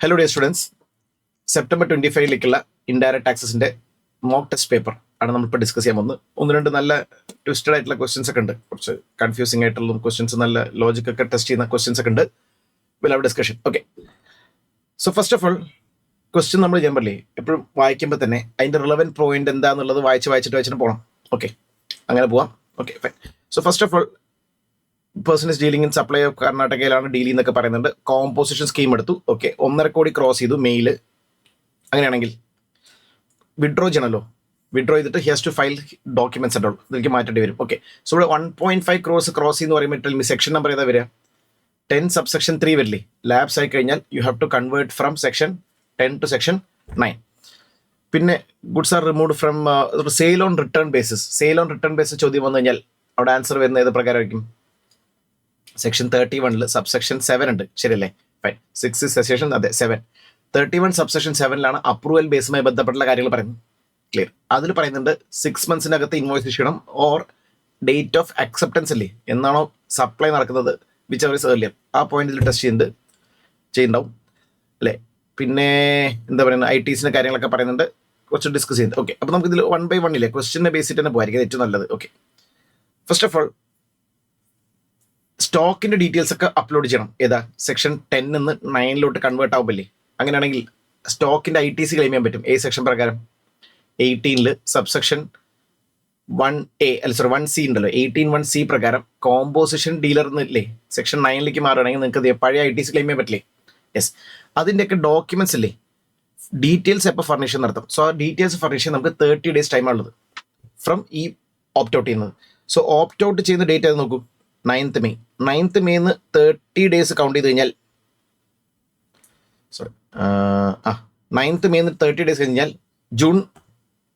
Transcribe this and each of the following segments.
Hello dear students, September 25ലേക്കുള്ള indirect ടാക്സസിന്റെ mock test paper ആണ് നമ്മളിപ്പോൾ ഡിസ്കസ് ചെയ്യാൻ പോകുന്നത്. ഒന്ന് രണ്ട് നല്ല ട്വിസ്റ്റഡ് ആയിട്ടുള്ള ക്വസ്റ്റ്യൻസ് ഒക്കെ ഉണ്ട്, കുറച്ച് കൺഫ്യൂസിംഗ് ആയിട്ടുള്ള ക്വസ്റ്റ്യൻസ്, നല്ല ലോജിക് ഒക്കെ ടെസ്റ്റ് ചെയ്യുന്ന ക്വസ്റ്റ്യൻസ് ഒക്കെ ഉണ്ട്. Will have discussion. Okay, so first of all question നമ്മൾ ചെയ്യാൻ പറ്റില്ലേ, എപ്പോഴും വായിക്കുമ്പോൾ തന്നെ അതിന്റെ റിലവൻറ്റ് പോയിന്റ് എന്താണെന്നുള്ളത് വായിച്ചിട്ട് പോകണം. ഓക്കെ, അങ്ങനെ പോവാം. Okay fine. So first of all person is dealing in supply of കർണാടകയിലാണ് ഡീലിംഗ് എന്നൊക്കെ പറയുന്നുണ്ട്. കോമ്പോസിഷൻ സ്കീം എടുത്തു. ഓക്കെ, 1.5 കോടി ക്രോസ് ചെയ്തു മെയില്. അങ്ങനെയാണെങ്കിൽ വിഡ്രോ ചെയ്യണമല്ലോ, വിഡ്രോ ചെയ്തിട്ട് ഹിയസ് ടു ഫയൽ ഡോക്യുമെന്റ്സ് ആയിട്ടുള്ളൂ, ഇതിലേക്ക് മാറ്റേണ്ടി വരും. ഓക്കെ, സോ ഇവിടെ 1.5 ക്രോസ് ക്രോസ് എന്ന് പറയുമ്പോൾ സെക്ഷൻ നമ്പർ ഏതാ വരിക? 10 സബ്സെക്ഷൻ 3 വരില്ലേ? ലാബ്സ് ആയി കഴിഞ്ഞാൽ you have to convert from section 10 to section 9. പിന്നെ goods are removed from sale on return basis. Sale on return basis ചോദ്യം വന്നു കഴിഞ്ഞാൽ അവിടെ ആൻസർ വരുന്ന ഏത് പ്രകാരമായിരിക്കും? സെക്ഷൻ 31 സബ്സെക്ഷൻ 7 ഉണ്ട്, ശരിയല്ലേ? ഫൈൻ. 6 സെക്ഷൻ, അതെ 7. 31 സബ്സെക്ഷൻ 7 അപ്രൂവൽ ബേസുമായി ബന്ധപ്പെട്ടുള്ള കാര്യങ്ങൾ പറയുന്നത്. ക്ലിയർ? അതിൽ പറയുന്നുണ്ട് 6 മന്ത്സിനകത്ത് ഇൻവോയ്സ് ചെയ്യണം, ഓർ ഡേറ്റ് ഓഫ് അക്സെപ്റ്റൻസ് അല്ലേ, എന്നാണോ സപ്ലൈ നടക്കുന്നത്, വിച്ച് അവർ ഇസ് ഏർലിയർ, ആ പോയിന്റിൽ ടെസ്റ്റ് ചെയ്യുന്നുണ്ടാവും അല്ലേ. പിന്നെ എന്താ പറയുന്നത്, ITസിന്റെ കാര്യങ്ങളൊക്കെ പറയുന്നുണ്ട്, കുറച്ച് ഡിസ്കസ് ചെയ്യുന്നത്. ഓക്കെ, അപ്പോൾ നമുക്ക് ഇതിൽ 1 by 1 ഇല്ലേ, ക്വസ്റ്റിനെ ബേസിട്ട് തന്നെ പോയിരിക്കും ഏറ്റവും നല്ലത്. ഓക്കെ, ഫസ്റ്റ് ഓഫ് ഓൾ സ്റ്റോക്കിന്റെ ഡീറ്റെയിൽസ് ഒക്കെ അപ്ലോഡ് ചെയ്യണം. ഏതാ? സെക്ഷൻ 10 നിന്ന് 9 കൺവേർട്ട് ആവുമ്പല്ലേ. അങ്ങനെയാണെങ്കിൽ സ്റ്റോക്കിന്റെ ITC ക്ലെയിം ചെയ്യാൻ പറ്റും. സെക്ഷൻ പ്രകാരം 18 സബ്സെക്ഷൻ 1C ഉണ്ടല്ലോ, 18(1)(c) പ്രകാരം കോമ്പോസിഷൻ ഡീലർ എന്നില്ലേ സെക്ഷൻ 9 മാറുകയാണെങ്കിൽ നിങ്ങൾക്ക് പഴയ ITC ക്ലെയിം ചെയ്യാൻ പറ്റില്ലേ? യെസ്. അതിൻ്റെയൊക്കെ ഡോക്യുമെന്റ്സ് ഇല്ലേ, ഡീറ്റെയിൽസ് എപ്പോൾ ഫർണിഷൻ നടത്തും. സോ ആ ഡീറ്റെയിൽസ് ഫർണിഷൻ നമുക്ക് 30 days ടൈമാണുള്ളത് ഫ്രം ഈ ഓപ്റ്റ് ഔട്ട് ചെയ്യുന്നത്. സോ ഓപ്റ്റ് ഔട്ട് ചെയ്യുന്ന ഡേറ്റ് അത് നോക്കൂ, 9th May. 9th May 30 days count ചെയ്ത് കഴിഞ്ഞാൽ, സോറി 9th May 30 days കഴിഞ്ഞാൽ June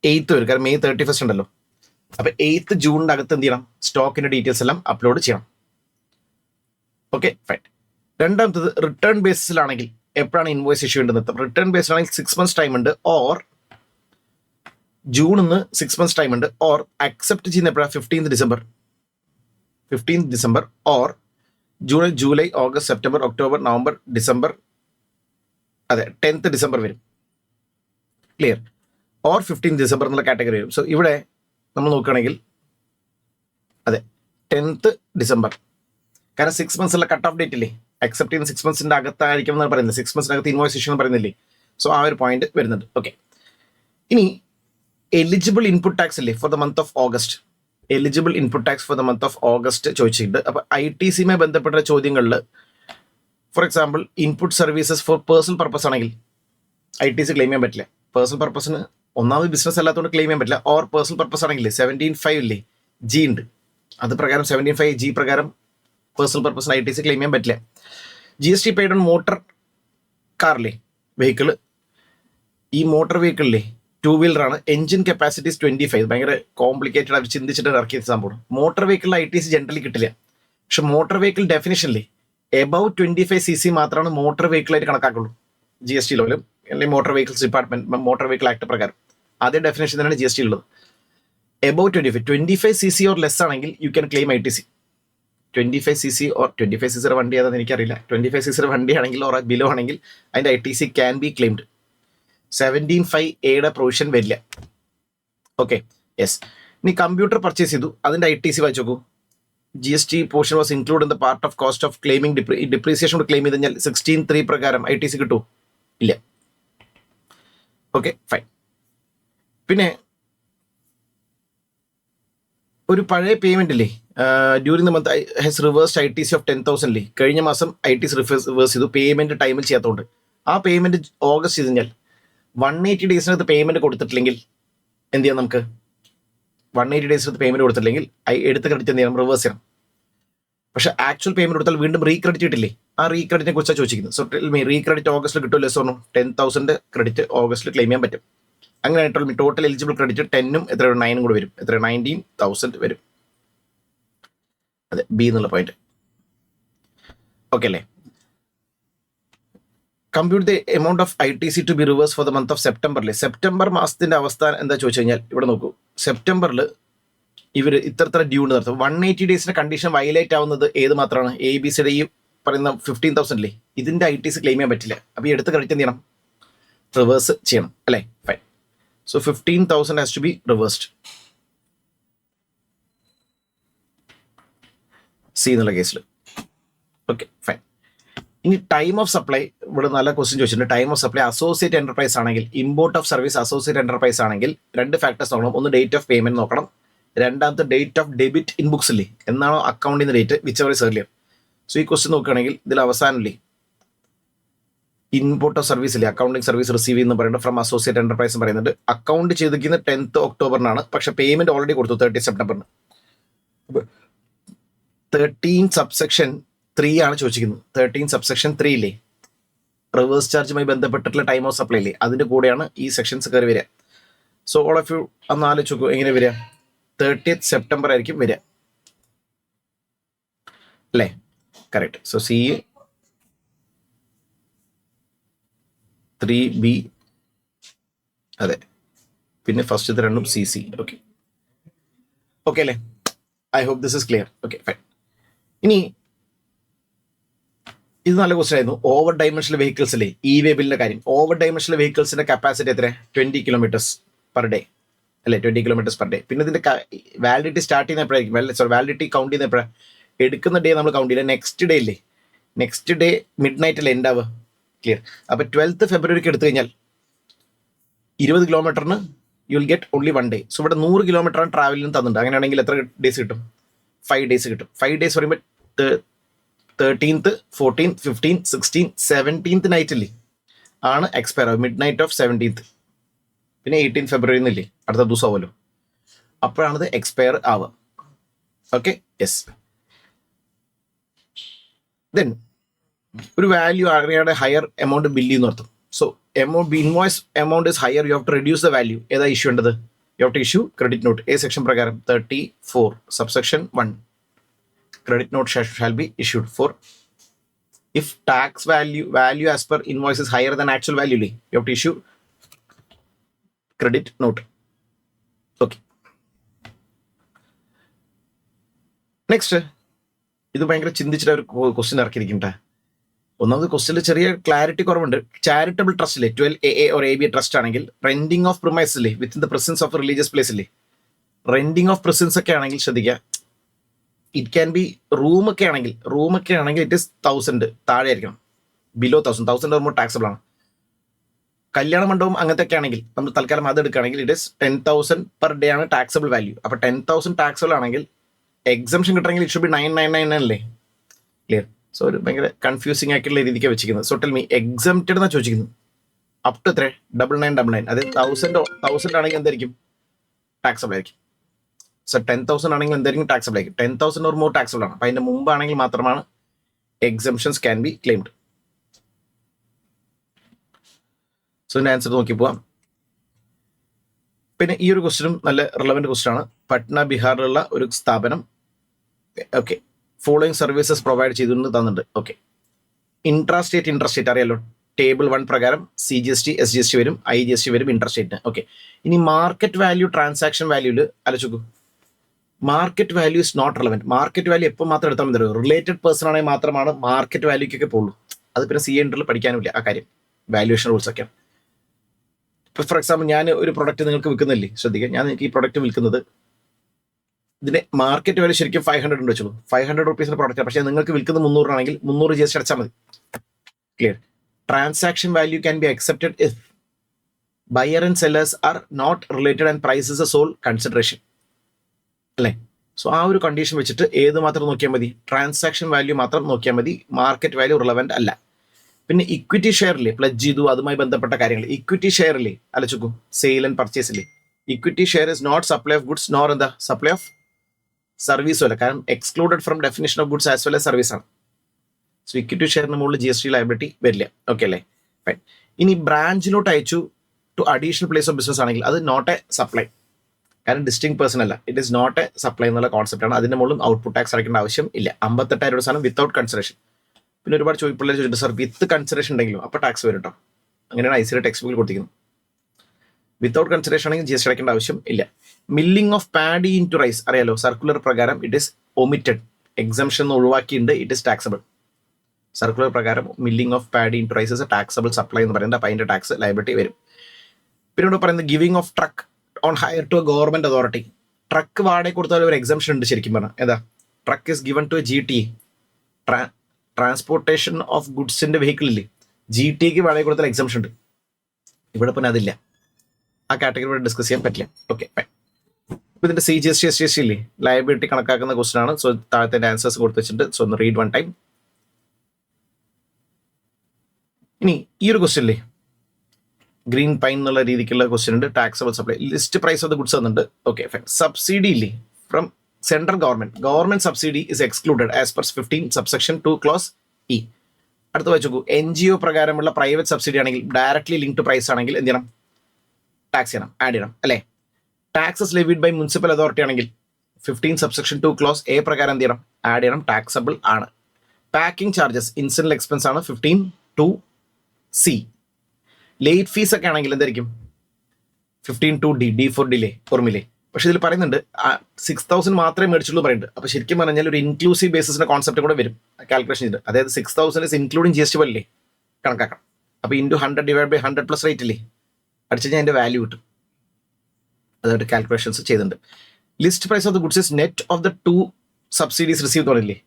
8th വരും, കാരണം May 31st ഉണ്ടല്ലോ. അപ്പൊ 8th June അകത്ത് എന്ത് ചെയ്യണം? സ്റ്റോക്കിന്റെ ഡീറ്റെയിൽസ് എല്ലാം അപ്ലോഡ് ചെയ്യണം. Okay fine. രണ്ടാമത്തത് റിട്ടേൺ ബേസിസിലാണെങ്കിൽ എപ്പോഴാണ് ഇൻവോയ്സ് ഇഷ്യൂ ഉണ്ടെന്ന്. റിട്ടേൺ ബേസിലാണെങ്കിൽ 6 months ടൈം ഉണ്ട്, ഓർ ജൂണിന്ന് 6 months ടൈം ഉണ്ട്, ഓർ അക്സെപ്റ്റ് ചെയ്യുന്ന എപ്പോഴാണ്? 15th December, or June, July, August, September, October, November, December, അതെ 10th December വരും. ക്ലിയർ? ഓർ 15th December എന്നുള്ള കാറ്റഗറി വരും. സോ ഇവിടെ നമ്മൾ നോക്കുകയാണെങ്കിൽ അതെ 10th December, കാരണം 6 months ഉള്ള കട്ട് ഓഫ് ഡേറ്റ് ഇല്ലേ, അക്സെപ്റ്റ് ചെയ്യുന്ന 6 monthsന്റെ അകത്തായിരിക്കും എന്നാണ് പറയുന്നത്. 6 monthsനകത്ത് ഇൻവോയ്സ് ഇഷ്യൂ എന്ന് പറയുന്നില്ലേ. സോ ആ ഒരു പോയിന്റ് വരുന്നുണ്ട്. ഓക്കെ, ഇനി എലിജിബിൾ ഇൻപുട്ട് ടാക്സ് ഇല്ലേ four the month of August. Eligible input tax four the month of August ചോദിച്ചിട്ടുണ്ട്. അപ്പോൾ ITCയുമായി ബന്ധപ്പെട്ട ചോദ്യങ്ങളിൽ for example input services for personal purpose ആണെങ്കിൽ ITC ക്ലെയിം ചെയ്യാൻ പറ്റില്ല. പേഴ്സണൽ പർപ്പസിന് ഒന്നാമത് ബിസിനസ് അല്ലാത്തതുകൊണ്ട് ക്ലെയിം ചെയ്യാൻ പറ്റില്ല. ഓർ പേഴ്സണൽ പർപ്പസ് ആണെങ്കിൽ 17(5) ഇല്ലേ, G ഉണ്ട്, അത് പ്രകാരം 17(5)G പ്രകാരം പേഴ്സണൽ പർപ്പസിന് ITC ക്ലെയിം ചെയ്യാൻ പറ്റില്ല. GST പെയ്ഡ് ഓൺ മോട്ടർ കാറില്ലേ, വെഹിക്കിള്, ഈ മോട്ടോർ വെഹിക്കിളില്ലേ 2 വീലറാണ്, എഞ്ചിൻ കപ്പാസിറ്റീസ് 25. ഭയങ്കര കോംപ്ലിക്കേറ്റഡ് ആയിട്ട് ചിന്തിച്ചിട്ട് ഇറക്കിയ സംഭവം. മോട്ടോർ വെഹിക്കിളിൽ ITC ജനറലി കിട്ടില്ല. പക്ഷെ മോട്ടോർ വെഹിക്കിൾ ഡെഫിനിഷനില്ലേ എബവ് 25cc മാത്രമാണ് മോട്ടോർ വെഹിക്കിളായിട്ട് കണക്കാക്കുള്ളൂ GST ലോയിലും, അല്ലെങ്കിൽ motor vehicles department motor vehicle act പ്രകാരം. അതേ ഡെഫിനേഷൻ തന്നെയാണ് GST ഉള്ളത്. എബവ് 25cc ഓർ ലെസ് ആണെങ്കിൽ U can claim ITC. 25cc or 25cc വണ്ടി ഏതാണെന്ന് എനിക്കറിയില്ല. 25cc വണ്ടി ആണെങ്കിൽ ഓർ ബിലോ ആണെങ്കിൽ അതിന്റെ ITC can be claimed. 17(5)(a) provision വരില്ല. Okay, yes. ഇനി കമ്പ്യൂട്ടർ പർച്ചേസ് ചെയ്തു, അതിന്റെ ITC വായിച്ചു നോക്കൂ. GST portion was include in the part of cost of claiming. Depreciation കൂടെ ക്ലെയിം ചെയ്ത് കഴിഞ്ഞാൽ 16(3) പ്രകാരം ITC കിട്ടൂ? ഇല്ല. Okay fine. പിന്നെ ഒരു പഴയ പേയ്മെന്റ് ഇല്ലേ, during the month has reversed ITC of 10,000 ഇല്ലേ, കഴിഞ്ഞ മാസം ITC റിവേഴ്സ് ചെയ്തു പേയ്മെന്റ് ടൈമിൽ ചെയ്യാത്തതുകൊണ്ട്. ആ പേയ്മെന്റ് ഓഗസ്റ്റ് ചെയ്ത് കഴിഞ്ഞാൽ 180 daysനകത്ത് പേയ്മെന്റ് കൊടുത്തിട്ടില്ലെങ്കിൽ എന്ത് ചെയ്യാം? നമുക്ക് 180 daysനകത്ത് പേയ്മെന്റ് കൊടുത്തിട്ടില്ലെങ്കിൽ എടുത്ത ക്രെഡിറ്റ് എന്ത് ചെയ്യണം? റിവേഴ്സ് ചെയ്യണം. പക്ഷെ ആക്ച്വൽ പേയ്മെന്റ് കൊടുത്താൽ വീണ്ടും റീക്രെഡിറ്റ് കിട്ടില്ലേ, ആ റീക്രെഡിറ്റിനെ കുറിച്ചാണ് ചോദിക്കുന്നത്. സോ റീക്രെഡിറ്റ് ഓഗസ്റ്റിൽ കിട്ടുമല്ലോ. സോ 10,000 ക്രെഡിറ്റ് ഓഗസ്റ്റിൽ ക്ലെയിം ചെയ്യാൻ പറ്റും. അങ്ങനെ ആയിട്ടുള്ള ടോട്ടൽ എലിജിബിൾ ക്രെഡിറ്റ് 10ഉം എത്ര 9ഉം കൂടെ വരും, എത്ര 19,000 വരും. അതെ, ബി എന്നുള്ള പോയിന്റ്. ഓക്കെ അല്ലേ? Compute the amount of ITC to be reverse for the month of സെപ്റ്റംബറിലെ. സെപ്റ്റംബർ മാസത്തിന്റെ അവസ്ഥ എന്താ ചോദിച്ചു കഴിഞ്ഞാൽ ഇവിടെ നോക്കൂ. സെപ്റ്റംബറിൽ ഇവർ ഇത്ര ഡ്യൂ നടത്തും. 180 daysന്റെ കണ്ടീഷൻ വയലേറ്റ് ആവുന്നത് ഏത് മാത്രമാണ്? ABCയുടെ ഈ പറയുന്ന 15,000 ഇല്ലേ, ഇതിൻ്റെ ITC ക്ലെയിം ചെയ്യാൻ പറ്റില്ല. അപ്പോൾ ഈ എടുത്ത് ക്രെഡിറ്റ് എന്ത് ചെയ്യണം? റിവേഴ്സ് ചെയ്യണം അല്ലേ? Fine. So 15,000 has to be reversed. C എന്നുള്ള കേസിൽ. Okay fine. ഇനി ടൈം ഓഫ് സപ്ലൈ, ഇവിടെ നല്ല ക്വസ്റ്റ്യൻ ചോദിച്ചിട്ടുണ്ട്. Time of supply associate enterprise ആണെങ്കിൽ, import of service associate enterprise ആണെങ്കിൽ 2 ഫാക്ടേഴ്സ് നോക്കണം. ഒന്ന് ഡേറ്റ് ഓഫ് പേയ്മെന്റ് നോക്കണം, രണ്ടാമത്തെ date of debit in books ഇല്ലേ, എന്നാണോ അക്കൗണ്ടിന്റെ date, which ever is earlier. So ഈ ക്വസ്റ്റ്യൻ നോക്കുകയാണെങ്കിൽ ഇതിൽ അവസാനമില്ലേ ഇമ്പോർട്ട് ഓഫ് സർവീസ് ഇല്ലേ, അക്കൗണ്ടിങ് സർവീസ് റിസീവ് എന്ന് പറയുന്നത് ഫ്രം അസോസിയേറ്റ് എന്റർപ്രൈസ് പറയുന്നുണ്ട്. അക്കൗണ്ട് ചെയ്തിരിക്കുന്ന 10th ഒക്ടോബറിനാണ്, പക്ഷെ പേയ്മെന്റ് ഓൾറെഡി കൊടുത്തു 30 സെപ്റ്റംബറിന്. 13 സബ്സെക്ഷൻ 3 ആണ് ചോദിച്ചിരിക്കുന്നത്. 13 സബ്സെക്ഷൻ 3 ഇല്ലേ, റിവേഴ്സ് ചാർജുമായി ബന്ധപ്പെട്ടിട്ടുള്ള ടൈം ഓഫ് സപ്ലൈ ഇല്ലേ, അതിന്റെ കൂടെയാണ് ഈ സെക്ഷൻസ് കയറി വരിക. സോ ഓൾ ഓഫ് യു അന്ന് ആലോചിച്ച് നോക്കൂ, എങ്ങനെ വരിക? 30th സെപ്റ്റംബർ ആയിരിക്കും വരിക അല്ലേ? കറക്റ്റ്. സോ സി 3B, അതെ, പിന്നെ ഫസ്റ്റ് രണ്ടും CC. ഓക്കെ ഓക്കെ അല്ലേ? I hope this is clear. Okay fine. ഇനി ഇത് നല്ല ക്വസ്റ്റൻ ആയിരുന്നു. ഓവർ ഡൈമെൻഷണൽ വെഹിക്കിൾസ് അല്ലേ, വേ ബില്ലിന്റെ കാര്യം. ഓവർ ഡൈമെൻഷണൽ വെഹിക്കിൾസിന്റെ കപ്പാസിറ്റി എത്ര? 20 കിലോമീറ്റേഴ്സ് പെർ ഡേ അല്ലേ? 20 കിലോമീറ്റേഴ്സ് പെർ ഡേ. പിന്നെ ഇതിന്റെ വാലിഡിറ്റി സ്റ്റാർട്ട് ചെയ്യുന്ന എപ്പോഴായിരിക്കും? വാലിഡിറ്റി കൗണ്ട് ചെയ്യുന്ന എപ്പോഴാണ്? എടുക്കുന്ന ഡേ നമ്മൾ കൗണ്ട് ചെയ്യില്ല, നെക്സ്റ്റ് ഡേ ഇല്ലേ, നെക്സ്റ്റ് ഡേ മിഡ് നൈറ്റ് അല്ലേ എൻഡ് ആവുക. ക്ലിയർ? അപ്പോൾ 12th ഫെബ്രുവരിക്ക് എടുത്തു കഴിഞ്ഞാൽ 20 കിലോമീറ്ററിന് you will get only 1 day. So ഇവിടെ 100 കിലോമീറ്ററാണ് ട്രാവലിന് തന്നിട്ടുണ്ട്. അങ്ങനെയാണെങ്കിൽ എത്ര ഡേയ്സ് കിട്ടും? 5 ഡേയ്സ് കിട്ടും. 5 ഡേയ്സ് പറയുമ്പോൾ 13th 14th 15th 16th 17th നൈറ്റില്ലേ ആണ് എക്സ്പയർ ആവുക, മിഡ് നൈറ്റ് ഓഫ് 17th. പിന്നെ 18th ഫെബ്രുവരി എന്നില്ലേ, അടുത്ത ദിവസം ആവുമല്ലോ, അപ്പോഴാണിത് എക്സ്പയർ ആവുക. Okay yes. ദെൻ ഒരു വാല്യൂ അറിയാതെ ഹയർ എമൗണ്ട് ബില്ല് ചെയ്യുന്ന അർത്ഥം. So invoice amount is higher, you have to reduce the value. ഏതാ ഇഷ്യൂ വേണ്ടത്? You have to issue credit note. ഏ സെക്ഷൻ പ്രകാരം? 34 subsection 1. Credit note shall be issued for if tax value as per invoice is higher than actual value, you have to issue credit note. Okay. Next, ഇത് ഭയങ്കര ചിന്തിച്ചിട്ട് ഒരു question ഇറക്കിയിരിക്കട്ടെ. ഒന്നാമത് ക്വസ്റ്റ്യനിൽ ചെറിയ clarity കുറവുണ്ട്. ചാരിറ്റബിൾ ട്രസ്റ്റ് ഇല്ലേ, 12AA or ABA ട്രസ്റ്റ് ആണെങ്കിൽ റെന്റിംഗ് ഓഫ് പ്രിമൈസ് ഇല്ലേ, within the presence of religious place ഇല്ലേ, റെന്റിംഗ് ഓഫ് പ്രസൻസ് ഒക്കെ ആണെങ്കിൽ ശ്രദ്ധിക്കുക, ഇറ്റ് ക്യാൻ ബി റൂമൊക്കെ ആണെങ്കിൽ ഇറ്റ് ഇസ് 1000 താഴെ ആയിരിക്കണം, ബിലോ 1000 വരുമ്പോൾ ടാക്സബിൾ ആണ്. കല്യാണ മണ്ഡപം അങ്ങനത്തെ ഒക്കെ ആണെങ്കിൽ നമ്മൾ തൽക്കാലം അത് എടുക്കുകയാണെങ്കിൽ ഇറ്റ് ഇസ് 10,000 പെർ ഡേ ആണ് ടാക്സബിൾ വാല്യൂ. അപ്പോൾ 10,000 ടാക്സബിൾ ആണെങ്കിൽ എക്സംഷൻ കിട്ടണമെങ്കിൽ ഇറ്റ് ഷുഡ് ബി 999 അല്ലേ? ക്ലിയർ? സോ ഒരു ഭയങ്കര കൺഫ്യൂസിംഗ് ആയിട്ടുള്ള രീതിക്ക് വെച്ചിരിക്കുന്നത്. സോ ടെൽ മീ എക്സംപ്റ്റഡ് എന്നാണ് ചോദിച്ചിരിക്കുന്നത്. അപ് ടു എത്ര? 9999. അതായത് 1000 ആണെങ്കിൽ എന്തായിരിക്കും? ടാക്സബിൾ ആയിരിക്കും. സോ 10,000 ആണെങ്കിൽ എന്തായിരിക്കും? ടാക്സബിൾ ആയിരിക്കും. 10,000 ഓർ മോർ ടാക്സബിൾ ആണ്. അപ്പം അതിന്റെ മുമ്പാണെങ്കിൽ മാത്രമാണ് exemptions can be claimed. So ഇതിന്റെ ആൻസർ നോക്കി പോവാം. പിന്നെ ഈ ഒരു ക്വസ്റ്റ്യനും നല്ല റിലവൻറ്റ് ക്വസ്റ്റ്യൻ ആണ്. പട്ന ബീഹാറിലുള്ള ഒരു സ്ഥാപനം ഓക്കെ ഫോളോയിങ് സർവീസസ് പ്രൊവൈഡ് ചെയ്തു തന്നിട്ടുണ്ട്. ഓക്കെ, ഇൻട്രാസ്റ്റേറ്റ് അറിയാലോ, ടേബിൾ 1 പ്രകാരം CGST SGST വരും, IGST വരും ഇൻട്രാസ്റ്റേറ്റിന്. ഓക്കെ, ഇനി മാർക്കറ്റ് വാല്യൂ ട്രാൻസാക്ഷൻ വാല്യൂവിൽ ആലോചിക്കൂ. Market value is not relevant. Market value എപ്പോൾ മാത്രം എടുത്താൽ മതി? റിലേറ്റഡ് പേഴ്സൺ ആണെങ്കിൽ മാത്രമാണ് മാർക്കറ്റ് വാല്യൂക്കൊക്കെ പോകുള്ളൂ. അത് പിന്നെ CA എൻട്രിൽ പഠിക്കാനുമില്ല ആ കാര്യം, വാല്യൂവേഷൻ റൂൾസ് ഒക്കെയാണ്. ഇപ്പോൾ ഫോർ എക്സാമ്പിൾ ഞാൻ ഒരു പ്രൊഡക്റ്റ് നിങ്ങൾക്ക് വിൽക്കുന്നില്ലേ, ശ്രദ്ധിക്കുക, ഞാൻ നിങ്ങൾക്ക് ഈ പ്രൊഡക്റ്റ് വിൽക്കുന്നത് ഇതിന്റെ മാർക്കറ്റ് വാല്യൂ ശരിക്കും 500 ഉണ്ട് വെച്ചോളൂ. 500 റുപ്പീസിന്റെ പ്രൊഡക്റ്റ്, പക്ഷേ നിങ്ങൾക്ക് വിൽക്കുന്നത് 300 ആണെങ്കിൽ 300 GST അടച്ചാൽ മതി. Clear? Transaction value can be accepted if buyer and sellers are not related and price is a sole consideration അല്ലേ? സോ ആ ഒരു കണ്ടീഷൻ വെച്ചിട്ട് ഏത് മാത്രം നോക്കിയാൽ മതി? ട്രാൻസാക്ഷൻ വാല്യൂ മാത്രം നോക്കിയാൽ മതി, മാർക്കറ്റ് വാല്യൂ റിലവൻറ്റ് അല്ല. പിന്നെ ഇക്വിറ്റി ഷെയറില്ലേ, പ്ലജ് ചെയ്തു അതുമായി ബന്ധപ്പെട്ട കാര്യങ്ങൾ. ഇക്വിറ്റി ഷെയറില്ലേ ആലോചിക്കൂ, സെയിൽ ആൻഡ് പർച്ചേസ് ഇല്ലേ, equity share is not supply of goods nor എന്താ സപ്ലൈ ഓഫ് സർവീസും അല്ല, കാരണം excluded from definition of goods as well as service ആണ്. സോ ഇക്വിറ്റി ഷെയറിന് മുകളിൽ GST ലയബിലിറ്റി വരില്ല. ഓക്കെ അല്ലേ? ഫൈൻ. ഇനി ബ്രാഞ്ചിലോട്ട് അയച്ചു to additional place of business ആണെങ്കിൽ അത് നോട്ട് എ സപ്ലൈ, കാരണം ഡിസ്റ്റിങ് പേഴ്സൺ അല്ല, it is not a supply എന്നുള്ള കോൺസെപ്റ്റ് ആണ്. അതിന്റെ മുകളിൽ ഔട്ട്പുട്ട് ടാക്സ് അടയ്ക്കേണ്ട ആവശ്യം ഇല്ല. 58,000 സാധനം വിത്തൗട്ട് കൺസിഡറേഷൻ. പിന്നെ ഒരുപാട് പിള്ളേർ ചോദിച്ചിട്ട് സാർ വിത്ത് കൺസിഡറേഷൻ ഉണ്ടെങ്കിലും അപ്പോൾ ടാക്സ് വരും കേട്ടോ. അങ്ങനെയാണ് ICAR ടെക്സ്റ്റ് ബുക്കിൽ കൊടുത്തിരിക്കുന്നത്. വിത്തൗട്ട് കൺസിഡറേഷൻ ആണെങ്കിൽ GST അടയ്ക്കേണ്ട ആവശ്യം ഇല്ല. Milling of paddy into rice അറിയാലോ, സർക്കുലർ പ്രകാരം ഇറ്റ് ഇസ് ഒമിറ്റഡ്, എക്സംഷൻ ഒഴിവാക്കിയിട്ടുണ്ട്, ഇറ്റ് ഇസ് ടാക്സബിൾ. സർക്കുലർ പ്രകാരം milling of paddy in rice is taxable supply എന്ന് പറയുന്നത്, അപ്പോൾ അതിൻ്റെ ടാക്സ് ലയബിലിറ്റി വരും. പിന്നെ ഇവിടെ പറയുന്നത് giving of truck on hire to a government authority. Truck വാടക കൊടുത്താൽ ഒരു എക്സംഷൻ ഉണ്ട് ശരിക്കും പറഞ്ഞാൽ. ഏതാ? Truck is given to GT, transportation of ഗുഡ്സിന്റെ വെഹിക്കിൾ ഇല്ലേ, GTക്ക് വാടക കൊടുത്താൽ എക്സംഷൻ ഉണ്ട്. ഇവിടെ പിന്നെ അതില്ല. ആ കാറ്റഗറി ഇവിടെ ഡിസ്കസ് ചെയ്യാൻ പറ്റില്ല. ഓക്കെ, ഇതിന്റെ CGST SGST ഇല്ലേ, ലയബിലിറ്റി കണക്കാക്കുന്ന ക്വസ്റ്റൻ ആണ്. സോ താഴത്തെ ആൻസേഴ്സ് കൊടുത്ത് വെച്ചിട്ടുണ്ട്. സോ ഒന്ന് റീഡ് വൺ ടൈം. ഇനി ഈ ഒരു ക്വസ്റ്റ്യൻ ഇല്ലേ, ഗ്രീൻ പൈൻ എന്നുള്ള രീതിക്കുള്ള ക്വസ്റ്റ്യൻ ഉണ്ട്. Taxable supply, list price of the goods തന്നിട്ടുണ്ട്. Okay fine. സബ്സിഡി ഇല്ലേ from central government subsidy is excluded as per 15 subsection 2 clause E. അടുത്ത് വെച്ചോക്കൂ, NGO പ്രകാരമുള്ള പ്രൈവറ്റ് സബ്സിഡി ആണെങ്കിൽ ഡയറക്ട്ലി ലിങ്ക് ടു പ്രൈസ് ആണെങ്കിൽ എന്ത് ചെയ്യണം? ടാക്സ് ചെയ്യണം, ആഡ് ചെയ്യണം അല്ലേ. Taxes levied by municipal authority ആണെങ്കിൽ 15 സബ്സെക്ഷൻ 2 ക്ലോസ് A പ്രകാരം എന്ത് ചെയ്യണം? ആഡ് ചെയ്യണം, ടാക്സബിൾ ആണ്. പാക്കിംഗ് ചാർജസ് ഇൻസിഡന്റൽ എക്സ്പെൻസ് ആണ് 15(2)C. ലേറ്റ് ഫീസ് ഒക്കെ ആണെങ്കിൽ എന്തായിരിക്കും? 15(2)D, D four delay, ഓർമ്മില്ലേ. പക്ഷെ ഇതിൽ പറയുന്നുണ്ട് 6,000 മാത്രമേ മേടിച്ചുള്ളൂ പറയുന്നുണ്ട്. അപ്പോൾ ശരിക്കും പറഞ്ഞാൽ ഒരു ഇൻക്ലൂസീവ് ബേസിസിന്റെ കോൺസെപ്റ്റ് കൂടെ വരും കാൽക്കുലേഷൻ ചെയ്ത്. അതായത് 6,000 ഇസ് ഇൻക്ലൂഡിങ് GST അല്ലേ കണക്കാക്കണം. അപ്പോൾ into 100 divide by 100 plus rate ഇല്ലേ, അടിച്ചു കഴിഞ്ഞാൽ അതിൻ്റെ വാല്യൂ കിട്ടും. അതായിട്ട് കാൽക്കുലേഷൻസ് ചെയ്തിട്ടുണ്ട്. List price of the goods is net of the 2 subsidies receive പറഞ്ഞില്ലേ.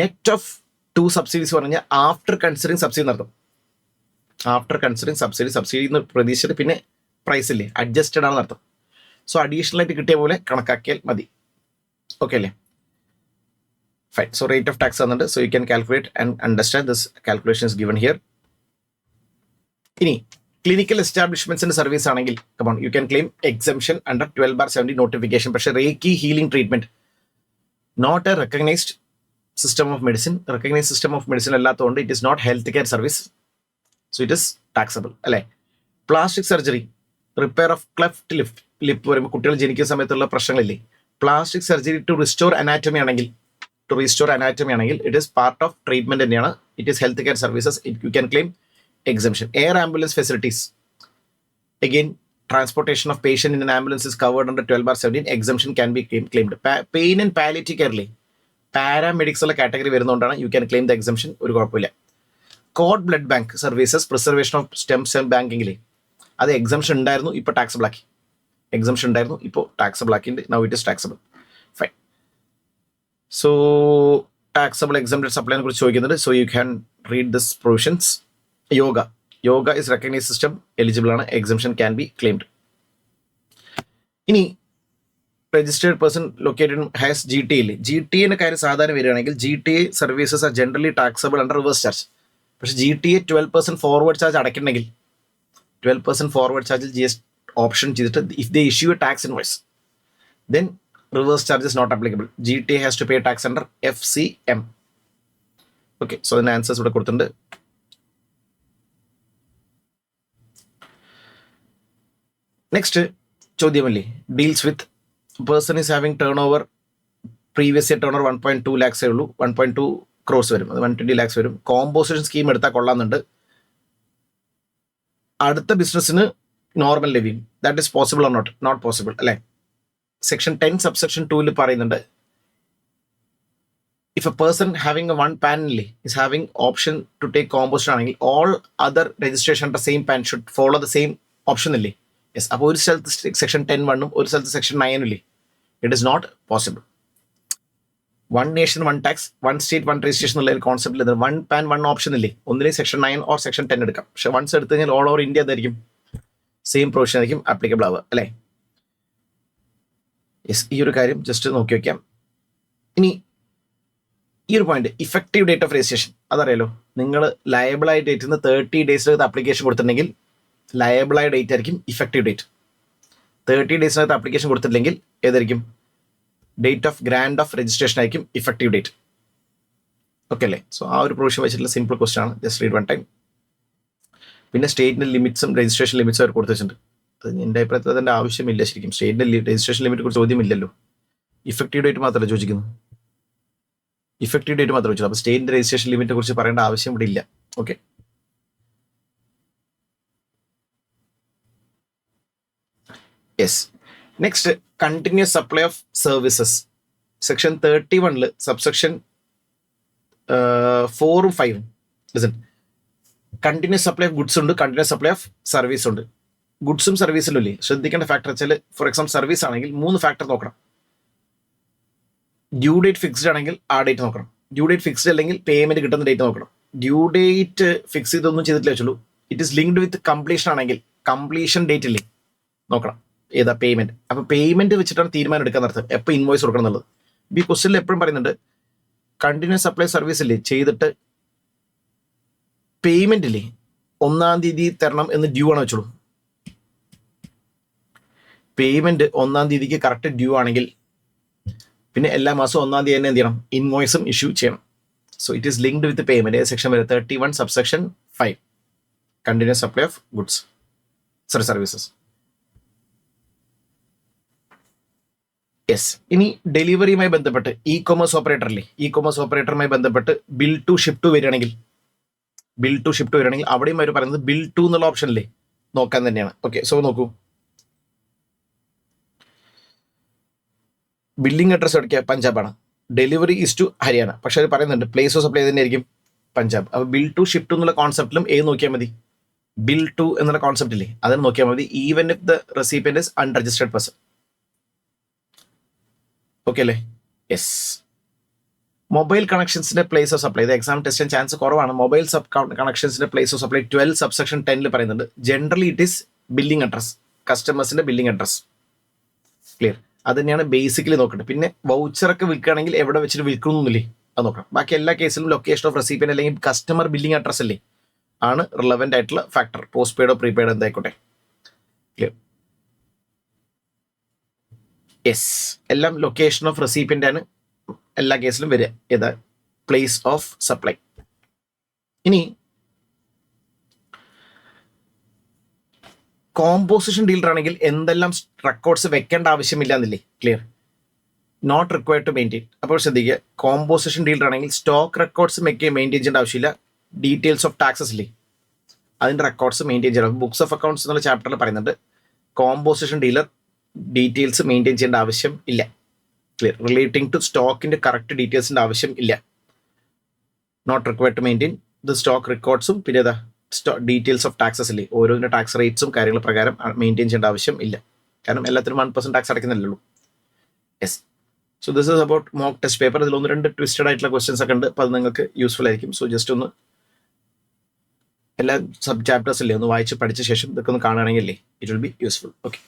നെറ്റ് ഓഫ് 2 സബ്സിഡീസ് പറഞ്ഞാൽ ആഫ്റ്റർ കൺസിഡറിങ് സബ്സിഡി നടത്തും. ആഫ്റ്റർ കൺസിഡറിങ് സബ്സിഡി എന്ന് പ്രതീക്ഷിച്ചിട്ട് പിന്നെ പ്രൈസ് ഇല്ലേ അഡ്ജസ്റ്റഡ് ആണെന്ന് അർത്ഥം. സോ അഡീഷണൽ ആയിട്ട് കിട്ടിയ പോലെ കണക്കാക്കിയാൽ മതി. ഓക്കെ അല്ലേ, fine. So rate of tax വന്നിട്ട്, so you can calculate and understand this calculation is given here. ഇനി ക്ലിനിക്കൽ എസ്റ്റാബ്ലിഷ്മെന്റ്സിന്റെ സർവീസ് ആണെങ്കിൽ come on you can claim exemption under 12/70 notification. പക്ഷേ reiki healing treatment not a recognised system of medicine. Recognised system of medicine അല്ലാത്തതുകൊണ്ട് it is not health care service. So it is taxable അല്ലേ. Plastic surgery, repair of cleft lip വരുമ്പോൾ കുട്ടികൾ ജനിക്കുന്ന സമയത്തുള്ള പ്രശ്നങ്ങളില്ലേ, plastic surgery to restore anatomy ആണെങ്കിൽ it is part of treatment തന്നെയാണ്. It is health care services. You can claim exemption. Air ambulance facilities, again transportation of patient in an ambulance is covered under 12/17. Exemption can be claimed. Pain and palliative care le paramedics ulla category varunondana you can claim the exemption, oru kuഴപ്പമില്ല. Cord blood bank services, preservation of stem cell banking le adu exemption undayirunnu, ipo taxable aaki. Exemption undayirunnu, ipo taxable aakinde. Now it is taxable. Fine. So taxable exempted supply ne kurichu choikkunnundu. So you can read this provisions. Yoga is recognized system, eligible ആണ്, exemption can be claimed. ഇനി registered person located has GTA ഇല്ലേ, GTA കാര്യം സാധാരണ വരികയാണെങ്കിൽ GTA services are generally taxable under reverse charge. പക്ഷേ GTA 12% forward charge അടയ്ക്കണമെങ്കിൽ 12% forward ചാർജിൽ GST option ചെയ്തിട്ട് if they issue a tax invoice then reverse charge is not applicable. GTA has to pay tax under FCM. Okay, so അതിൻ്റെ answers ഇവിടെ കൊടുത്തിട്ടുണ്ട്. Next ചോദ്യമല്ലേ, deals with person is having turnover previous year turnover 1.2 lakhs ഉള്ളൂ, 1.2 crores വരും, അത് 120 lakhs വരും. Composition scheme എടുത്താൽ കൊള്ളാമെന്നുണ്ട്. അടുത്ത ബിസിനസ്സിന് നോർമൽ ലെവിയും, that is possible or not possible അല്ലേ. സെക്ഷൻ 10 സബ്സെക്ഷൻ 2 പറയുന്നുണ്ട്, if a person having one PAN is having option to take composition ആണെങ്കിൽ all other registration under same PAN should follow the same option ഇല്ലേ. Yes, അപ്പോൾ ഒരു സ്ഥലത്ത് section 10(1) ഒരു സ്ഥലത്ത് section 9 ഇല്ലേ, it is not possible. 1 nation 1 tax, 1 state 1 registration എന്നുള്ള ഒരു കോൺസെപ്റ്റിൽ 1 pan 1 ഓപ്ഷൻ ഇല്ലേ, ഒന്നിനെ സെക്ഷൻ 9 ഓർ സെക്ഷൻ 10 എടുക്കാം. പക്ഷെ വൺസ് എടുത്തു കഴിഞ്ഞാൽ ഓൾ ഓവർ ഇന്ത്യ എന്തായിരിക്കും, സെയിം പ്രൊവിഷൻ ആയിരിക്കും ആപ്ലിക്കബിൾ ആവുക അല്ലേ. യെസ്, ഈ ഒരു കാര്യം ജസ്റ്റ് നോക്കി വയ്ക്കാം. ഇനി ഈ ഒരു point, effective date of registration, അതറിയാലോ, നിങ്ങൾ ലയബിളായ ഡേറ്റിൽ നിന്ന് 30 ഡേയ്സിനകത്ത് ആപ്ലിക്കേഷൻ കൊടുത്തിട്ടുണ്ടെങ്കിൽ ലയബിളായ ഡേറ്റ് ആയിരിക്കും ഇഫക്റ്റീവ് ഡേറ്റ്. 30 ഡേയ്സിനകത്ത് ആപ്ലിക്കേഷൻ കൊടുത്തിട്ടില്ലെങ്കിൽ ഏതായിരിക്കും, date of grant of registration ആയിരിക്കും ഇഫക്റ്റീവ് ഡേറ്റ്. ഓക്കെ അല്ലേ. സോ ആ ഒരു പ്രൊവിഷൻ വെച്ചിട്ടുള്ള സിമ്പിൾ ക്വസ്റ്റൻ ആണ്, ജസ്റ്റ് റീഡ് വൺ ടൈം. പിന്നെ സ്റ്റേറ്റിൻ്റെ ലിമിറ്റ്സും രജിസ്ട്രേഷൻ ലിമിറ്റ്സും അവർ കൊടുത്തു വെച്ചിട്ടുണ്ട്. അത് എൻ്റെ അഭിപ്രായത്തിൽ അതിൻ്റെ ആവശ്യമില്ല ശരിക്കും. സ്റ്റേറ്റിൻ്റെ രജിസ്ട്രേഷൻ ലിമിറ്റ് കുറിച്ച് ചോദ്യമില്ലല്ലോ, ഇഫക്റ്റീവ് ഡേറ്റ് മാത്രമല്ല ചോദിക്കുന്നു. ഇഫക്റ്റീവ് ഡേറ്റ് മാത്രമേ ചോദിച്ചു. അപ്പോൾ സ്റ്റേറ്റിൻ്റെ രജിസ്ട്രേഷൻ ലിമിറ്റിനെ കുറിച്ച് പറയേണ്ട ആവശ്യം ഇവിടെ ഇല്ല. Okay, yes. Next, continuous supply of services. Section 31 subsection 4 ഉം 5 listen, continuous supply of goods ഉണ്ട്, കണ്ടിന്യൂസ് സപ്ലൈ ഓഫ് സർവീസ് ഉണ്ട്. ഗുഡ്സും സർവീസിലും ഇല്ലേ ശ്രദ്ധിക്കേണ്ട ഫാക്ടർ വെച്ചാൽ, ഫോർ എക്സാമ്പിൾ സർവീസ് ആണെങ്കിൽ 3 ഫാക്ടർ നോക്കണം. ഡ്യൂ ഡേറ്റ് ഫിക്സ്ഡ് ആണെങ്കിൽ ആ ഡേറ്റ് നോക്കണം. ഡ്യൂ ഡേറ്റ് ഫിക്സ്ഡ് അല്ലെങ്കിൽ പേയ്മെന്റ് കിട്ടുന്ന ഡേറ്റ് നോക്കണം. ഡ്യൂ ഡേറ്റ് ഫിക്സ് ചെയ്തൊന്നും ചെയ്തിട്ടില്ല വെച്ചുള്ളൂ, it is linked with completion ആണെങ്കിൽ കംപ്ലീഷൻ ഡേറ്റ് ഇല്ലേ നോക്കണം, ഏതാ പേയ്മെന്റ്. അപ്പൊ പേയ്മെന്റ് വെച്ചിട്ടാണ് തീരുമാനം എടുക്കാൻ നടത്തുക എപ്പോൾ ഇൻവോയ്സ് കൊടുക്കണം എന്നുള്ളത്. ഈ ക്വസ്റ്റ്യനിൽ എപ്പോഴും പറയുന്നുണ്ട് കണ്ടിന്യൂസ് സപ്ലൈ സർവീസ് ഇല്ലേ ചെയ്തിട്ട് പേയ്മെന്റ് ഇല്ലേ 1-ാം തീയതി തരണം എന്ന് ഡ്യൂ ആണ് വെച്ചോളൂ. പേയ്മെന്റ് 1-ാം തീയതിക്ക് കറക്റ്റ് ഡ്യൂ ആണെങ്കിൽ പിന്നെ എല്ലാ മാസവും 1-ാം തീയതി തന്നെ എന്ത് ചെയ്യണം, ഇൻവോയ്സും ഇഷ്യൂ ചെയ്യണം. So it is linked with payment. Section വരെ 31 subsection 5 continuous supply of goods services. Yes, ഇനി ഡെലിവറിയുമായി ബന്ധപ്പെട്ട് ഇ കൊമേഴ്സ് ഓപ്പറേറ്ററില്ലേ, ഇ കൊമേഴ്സ് ഓപ്പറേറ്ററുമായി ബന്ധപ്പെട്ട് ബിൽ ടു ഷിപ്പ് ടു വരികയാണെങ്കിൽ അവിടെയും അവർ പറയുന്നത് ബിൽ ടു എന്നുള്ള ഓപ്ഷനില്ലേ നോക്കാൻ തന്നെയാണ്. ഓക്കെ, സോ നോക്കൂ, ബില്ലിംഗ് അഡ്രസ് എടുക്കുക പഞ്ചാബാണ്, ഡെലിവറി ഈസ് ടു ഹരിയാന, പക്ഷെ അത് പറയുന്നുണ്ട് പ്ലേസ് ഓഫ് സപ്ലൈ തന്നെ ആയിരിക്കും പഞ്ചാബ്. അപ്പോൾ ബിൽ ടു ഷിപ്പ് ടു എന്നുള്ള കോൺസെപ്റ്റിലും ഏത് നോക്കിയാൽ മതി, ബിൽ ടു എന്നുള്ള കോൺസെപ്റ്റ് ഇല്ലേ അതിന് നോക്കിയാൽ മതി, even if the recipient is unregistered person. Okay അല്ലേ? യെസ്. മൊബൈൽ കണക്ഷൻസിന്റെ പ്ലേസ് ഓഫ് സപ്ലൈ, ഇത് എക്സാം ടെസ്റ്റിന് ചാൻസ് കുറവാണ്. മൊബൈൽ കണക്ഷൻസിന്റെ പ്ലേസ് ഓഫ് സപ്ലൈ 12 സബ്സെക്ഷൻ 10 പറയുന്നുണ്ട്. Generally it is billing address, കസ്റ്റമേഴ്സിന്റെ ബില്ലിംഗ് അഡ്രസ്. ക്ലിയർ? അത് തന്നെയാണ് ബേസിക്കലി നോക്കേണ്ടത്. പിന്നെ വൗച്ചറൊക്കെ വിൽക്കുകയാണെങ്കിൽ എവിടെ വെച്ചിട്ട് വിൽക്കണമെന്നില്ലേ അത് നോക്കണം. ബാക്കി എല്ലാ കേസിലും ലൊക്കേഷൻ ഓഫ് റെസിപ്പിയന്റ് അല്ലെങ്കിൽ കസ്റ്റമർ ബില്ലിംഗ് അഡ്രസ് അല്ലേ ആണ് റിലവൻ്റ് ആയിട്ടുള്ള ഫാക്ടർ, പോസ്റ്റ് പെയ്ഡോ പ്രീപെയ്ഡോ എന്തായിക്കോട്ടെ. ക്ലിയർ? യെസ്, എല്ലാം ലൊക്കേഷൻ ഓഫ് റെസിപ്പിയന്റ് ആണ് എല്ലാ കേസിലും വരിക, ഏതാ പ്ലേസ് ഓഫ് സപ്ലൈ. ഇനി കോമ്പോസിഷൻ ഡീലർ ആണെങ്കിൽ എന്തെല്ലാം റെക്കോർഡ്സ് വെക്കേണ്ട ആവശ്യമില്ല എന്നില്ലേ. Clear? Not required to maintain. അപ്പോൾ ശ്രദ്ധിക്കുക, കോമ്പോസിഷൻ ഡീലർ ആണെങ്കിൽ സ്റ്റോക്ക് റെക്കോർഡ്സ് മെയിൻറ്റെയിൻ ചെയ്യേണ്ട ആവശ്യമില്ല. ഡീറ്റെയിൽസ് ഓഫ് ടാക്സസ് ഇല്ലേ അതിൻ്റെ റെക്കോർഡ്സ് മെയിൻറ്റെയിൻ ചെയ്യണം. ബുക്സ് ഓഫ് അക്കൗണ്ട്സ് എന്നുള്ള ചാപ്റ്ററിൽ പറയുന്നുണ്ട് കോമ്പോസിഷൻ ഡീലർ ഡീറ്റെയിൽസ് മെയിൻറ്റെയിൻ ചെയ്യേണ്ട ആവശ്യം ഇല്ല. ക്ലിയർ? റിലേറ്റിംഗ് ടു സ്റ്റോക്കിന്റെ കറക്റ്റ് ഡീറ്റെയിൽസിന്റെ ആവശ്യം ഇല്ല. Not required to maintain the stock റെക്കോർഡ്സും പിന്നെ ഏതാ ഡീറ്റെയിൽസ് ഓഫ് ടാക്സസ് ഇല്ലേ ഓരോന്നിന്റെ ടാക്സ് റേറ്റ്സും കാര്യങ്ങൾ പ്രകാരം മെയിൻറ്റെയിൻ ചെയ്യേണ്ട ആവശ്യം ഇല്ല. കാരണം എല്ലാത്തിനും 1% ടാക്സ് അടയ്ക്കുന്നില്ലല്ലോ. Yes. So this is about mock test paper. ഇതിൽ 1-2 ട്വിസ്റ്റഡ് ആയിട്ടുള്ള ക്വസ്റ്റ്യൻസ് ഒക്കെ ഉണ്ട്. അപ്പോൾ അത് നിങ്ങൾക്ക് യൂസ്ഫുൾ ആയിരിക്കും. സോ ജസ്റ്റ് ഒന്ന് എല്ലാ സബ് ചാപ്റ്റേഴ്സ് ഇല്ലേ ഒന്ന് വായിച്ച് പഠിച്ച ശേഷം ഇതൊക്കെ ഒന്ന് കാണുകയാണെങ്കിൽ it will be useful. Okay.